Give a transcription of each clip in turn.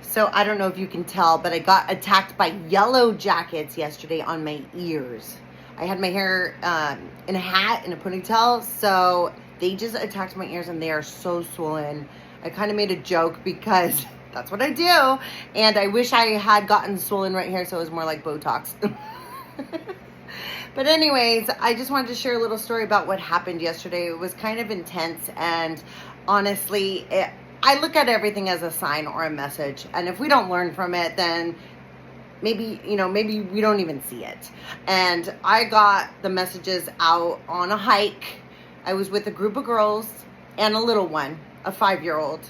So I don't know if you can tell, but I got attacked by yellowjackets yesterday on my ears. I had my hair in a hat, in a ponytail, so they just attacked my ears and they are so swollen. I kind of made a joke because that's what I do, and I wish I had gotten swollen right here so it was more like Botox. But anyways, I just wanted to share a little story about what happened yesterday. It was kind of intense, and honestly, I look at everything as a sign or a message, and if we don't learn from it, then maybe we don't even see it. And I got the messages out on a hike. I was with a group of girls and a little one, a 5-year-old,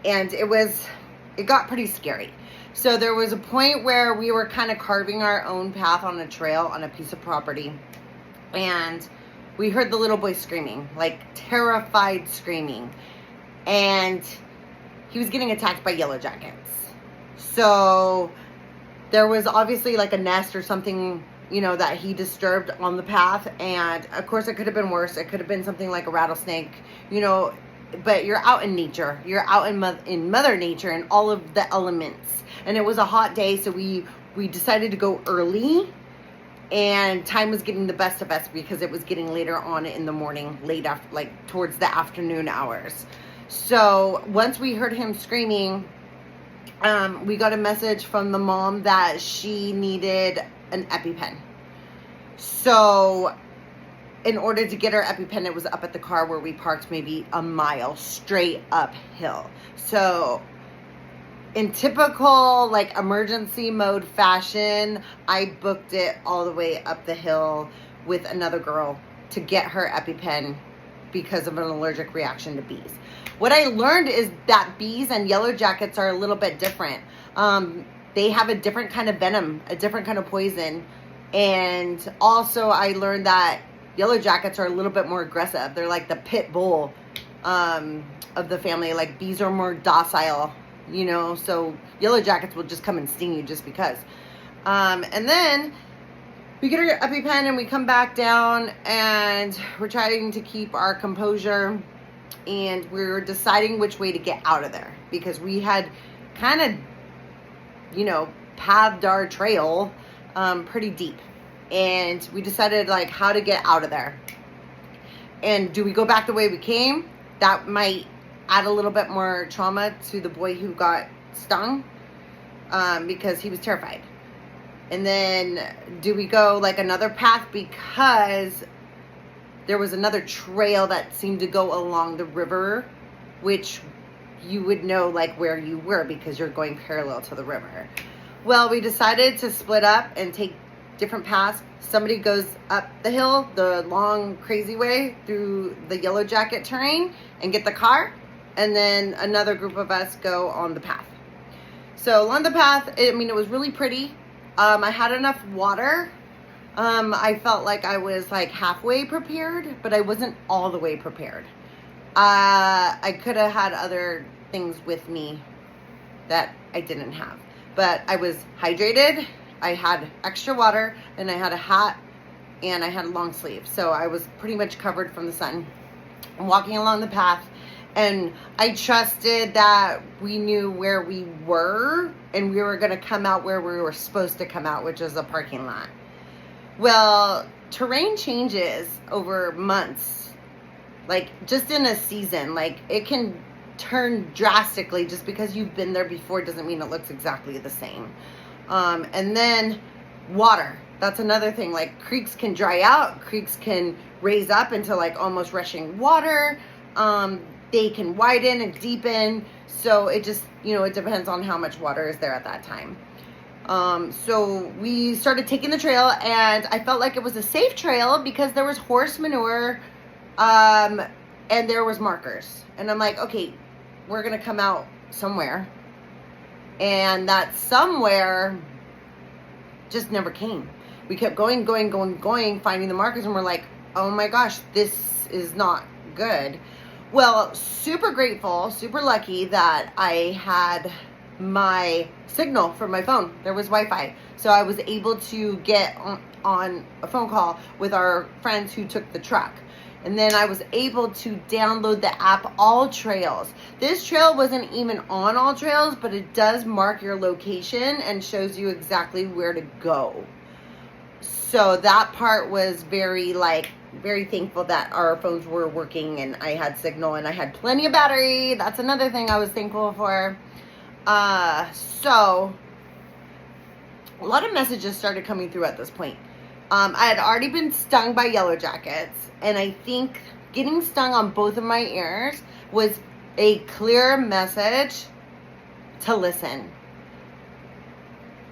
and it got pretty scary. So there was a point where we were kind of carving our own path on a trail on a piece of property, and we heard the little boy screaming, like terrified screaming, and he was getting attacked by yellowjackets. So there was obviously like a nest or something, that he disturbed on the path, and of course it could have been worse. It could have been something like a rattlesnake, but you're out in nature. You're out in Mother Nature and all of the elements. And it was a hot day, so we decided to go early, and time was getting the best of us because it was getting later on in the morning, late after, like towards the afternoon hours. So once we heard him screaming, we got a message from the mom that she needed an EpiPen. So in order to get our EpiPen, it was up at the car where we parked, maybe a mile straight uphill. So in typical emergency mode fashion, I booked it all the way up the hill with another girl to get her EpiPen because of an allergic reaction to bees. What I learned is that bees and yellowjackets are a little bit different. They have a different kind of venom, a different kind of poison. And also I learned that yellowjackets are a little bit more aggressive. They're like the pit bull of the family. Like bees are more docile, so yellowjackets will just come and sting you just because. And then we get our EpiPen and we come back down, and we're trying to keep our composure, and we're deciding which way to get out of there because we had kind of, pathed our trail pretty deep, and we decided how to get out of there. And do we go back the way we came? That might add a little bit more trauma to the boy who got stung because he was terrified. And then do we go another path because there was another trail that seemed to go along the river, which you would know where you were because you're going parallel to the river. Well, we decided to split up and take different paths. Somebody goes up the hill, the long, crazy way through the yellowjacket terrain and get the car. And then another group of us go on the path. So along the path, it was really pretty. I had enough water. I felt like I was halfway prepared, but I wasn't all the way prepared. I could have had other things with me that I didn't have. But I was hydrated, I had extra water, and I had a hat, and I had a long sleeve. So I was pretty much covered from the sun. I'm walking along the path, and I trusted that we knew where we were, and we were going to come out where we were supposed to come out, which is a parking lot. Well, terrain changes over months, just in a season. It can turn drastically. Just because you've been there before doesn't mean it looks exactly the same. And then water. That's another thing. Creeks can dry out. Creeks can raise up into almost rushing water. They can widen and deepen. So it just, it depends on how much water is there at that time. So we started taking the trail, and I felt like it was a safe trail because there was horse manure, and there was markers. And I'm like, okay, we're going to come out somewhere. And that somewhere just never came. We kept going, finding the markers, and we're like, oh my gosh, this is not good. Well, super grateful, super lucky that I had my signal from my phone. There was Wi-Fi. So I was able to get on a phone call with our friends who took the truck. And then I was able to download the app All Trails. This trail wasn't even on All Trails, but it does mark your location and shows you exactly where to go. So that part was very thankful that our phones were working and I had signal and I had plenty of battery. That's another thing I was thankful for. So a lot of messages started coming through at this point. I had already been stung by yellowjackets, and I think getting stung on both of my ears was a clear message to listen.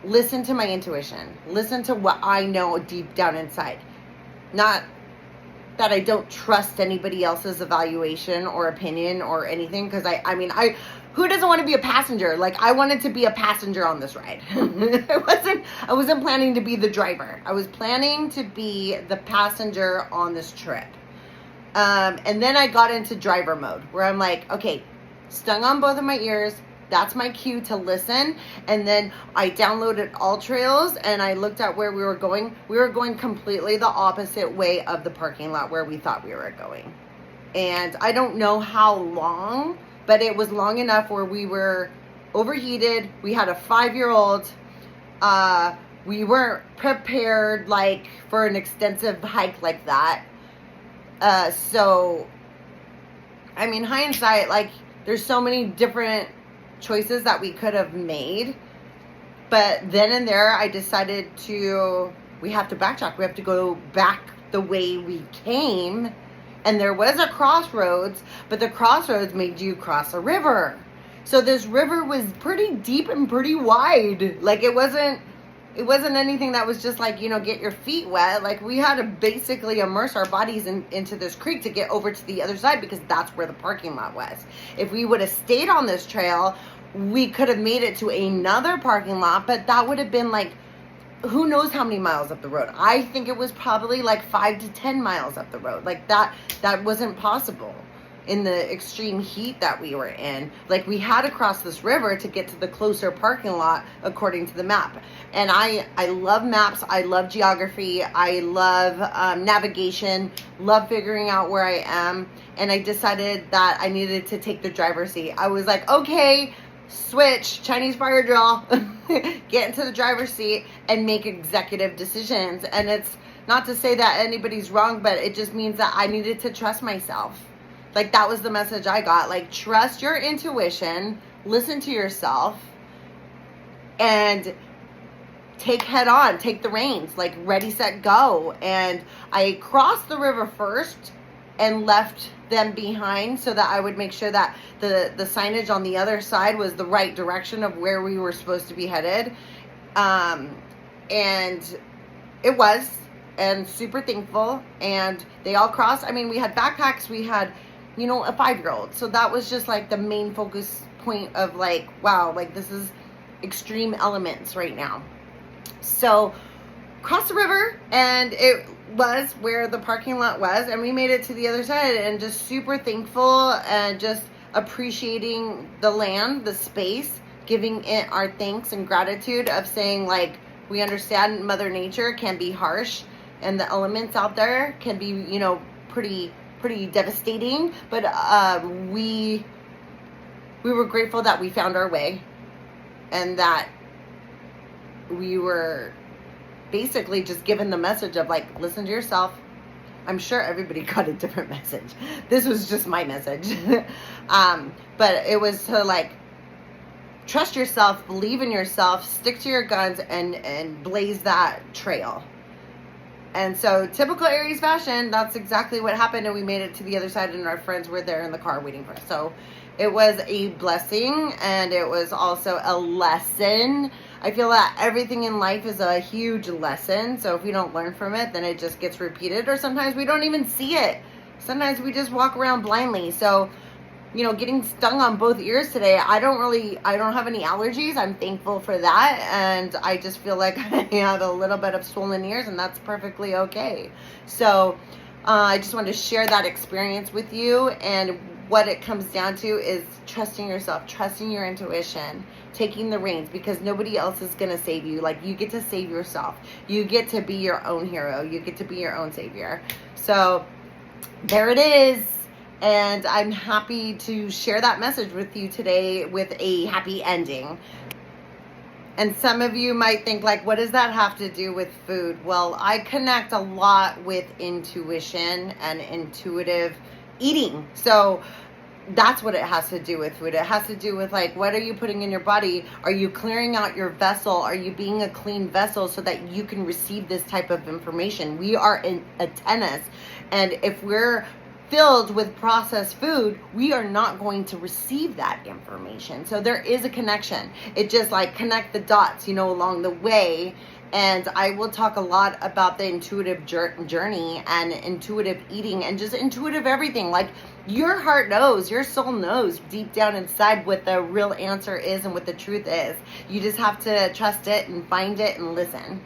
Listen to my intuition. Listen to what I know deep down inside. Not that I don't trust anybody else's evaluation or opinion or anything, because who doesn't want to be a passenger? Like, I wanted to be a passenger on this ride. I wasn't planning to be the driver. I was planning to be the passenger on this trip. And then I got into driver mode, where I'm like, okay, stung on both of my ears. That's my cue to listen. And then I downloaded All Trails and I looked at where we were going. We were going completely the opposite way of the parking lot where we thought we were going. And I don't know how long, but it was long enough where we were overheated. We had a 5-year-old. We weren't prepared for an extensive hike like that. So, hindsight, there's so many different choices that we could have made. But then and there, I decided we have to backtrack. We have to go back the way we came. And there was a crossroads, but the crossroads made you cross a river. So this river was pretty deep and pretty wide. It wasn't anything that was just get your feet wet. We had to basically immerse our bodies into this creek to get over to the other side, because that's where the parking lot was. If we would have stayed on this trail, we could have made it to another parking lot, but that would have been who knows how many miles up the road. I think it was probably 5 to 10 miles up the road. That wasn't possible in the extreme heat that we were in. We had to cross this river to get to the closer parking lot according to the map. And I love maps. I love geography. I love navigation, love figuring out where I am. And I decided that I needed to take the driver's seat. I was like, okay, switch, Chinese fire drill, get into the driver's seat and make executive decisions. And it's not to say that anybody's wrong, but it just means that I needed to trust myself. That was the message I got. Trust your intuition, listen to yourself, and take the reins, ready, set, go. And I crossed the river first and left them behind so that I would make sure that the signage on the other side was the right direction of where we were supposed to be headed. And it was, and super thankful. And they all crossed. We had backpacks, we had, a 5-year-old. So that was just the main focus point of wow, this is extreme elements right now. So crossed the river, and it was where the parking lot was, and we made it to the other side, and just super thankful and just appreciating the land, the space, giving it our thanks and gratitude of saying we understand Mother Nature can be harsh and the elements out there can be, pretty devastating, but we were grateful that we found our way and that we were basically just given the message of listen to yourself. I'm sure everybody got a different message. This was just my message. But it was to trust yourself, believe in yourself, stick to your guns, and blaze that trail. And so, typical Aries fashion, that's exactly what happened, and we made it to the other side, and our friends were there in the car waiting for us. So it was a blessing, and it was also a lesson. I feel that everything in life is a huge lesson, so if we don't learn from it, then it just gets repeated, or sometimes we don't even see it. Sometimes we just walk around blindly. So, getting stung on both ears today, I don't have any allergies. I'm thankful for that. And I just feel like I have a little bit of swollen ears, and that's perfectly okay. So I just wanted to share that experience with you. And what it comes down to is trusting yourself, trusting your intuition, taking the reins, because nobody else is going to save you. You get to save yourself. You get to be your own hero. You get to be your own savior. So there it is. And I'm happy to share that message with you today with a happy ending. And some of you might think, like, what does that have to do with food? Well, I connect a lot with intuition and intuitive eating. So that's what it has to do with food. It has to do with, like, what are you putting in your body? Are you clearing out your vessel? Are you being a clean vessel so that you can receive this type of information? We are antennas. And if we're filled with processed food, we are not going to receive that information. So there is a connection. It just, like, connect the dots, along the way. And I will talk a lot about the intuitive journey and intuitive eating and just intuitive everything. Like, your heart knows, your soul knows deep down inside what the real answer is and what the truth is. You just have to trust it and find it and listen.